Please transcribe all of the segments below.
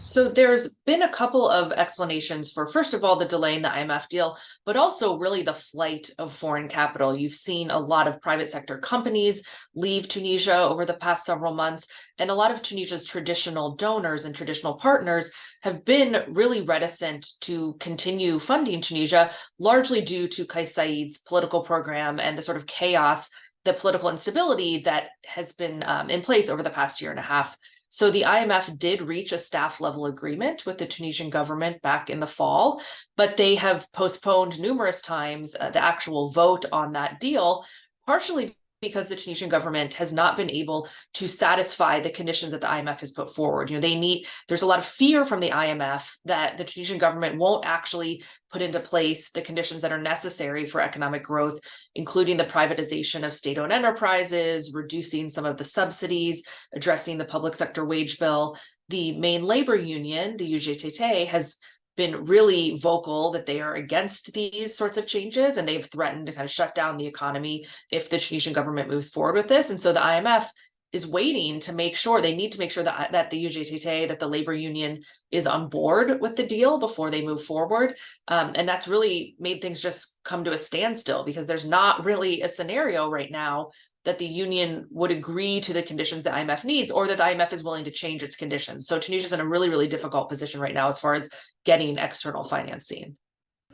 So there's been a couple of explanations for, first of all, the delay in the IMF deal, but also really the flight of foreign capital. You've seen a lot of private sector companies leave Tunisia over the past several months, and a lot of Tunisia's traditional donors and traditional partners have been really reticent to continue funding Tunisia, largely due to Kais Saied's political program and the sort of chaos, the political instability that has been in place over the past year and a half. So the IMF did reach a staff level agreement with the Tunisian government back in the fall, but they have postponed numerous times the actual vote on that deal, partially because the Tunisian government has not been able to satisfy the conditions that the IMF has put forward. There's a lot of fear from the IMF that the Tunisian government won't actually put into place the conditions that are necessary for economic growth, including the privatization of state-owned enterprises, reducing some of the subsidies, addressing the public sector wage bill. The main labor union, the UGTT, has been really vocal that they are against these sorts of changes, and they've threatened to kind of shut down the economy if the Tunisian government moves forward with this. And so the IMF is waiting to make sure, they need to make sure that the UGTT, that the labor union is on board with the deal before they move forward. And that's really made things just come to a standstill, because there's not really a scenario right now that the union would agree to the conditions the IMF needs, or that the IMF is willing to change its conditions. So Tunisia is in a really, really difficult position right now as far as getting external financing.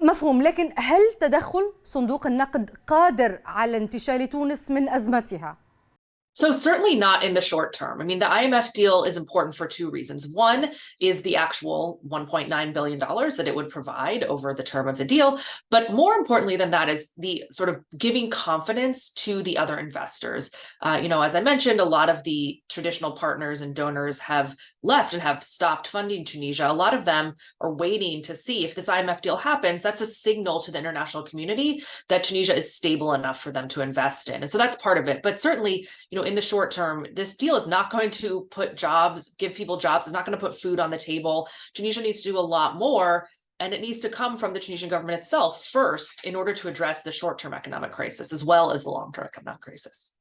مفهوم، لكن هل تدخل صندوق النقد قادر على انتشال تونس من أزمتها؟ So certainly not in the short term. I mean, the IMF deal is important for two reasons. One is the actual $1.9 billion that it would provide over the term of the deal. But more importantly than that is the sort of giving confidence to the other investors. As I mentioned, a lot of the traditional partners and donors have left and have stopped funding Tunisia. A lot of them are waiting to see if this IMF deal happens. That's a signal to the international community that Tunisia is stable enough for them to invest in. And so that's part of it. But certainly, in the short term, this deal is not going to give people jobs. It's not going to put food on the table. Tunisia needs to do a lot more, and it needs to come from the Tunisian government itself first in order to address the short-term economic crisis as well as the long-term economic crisis.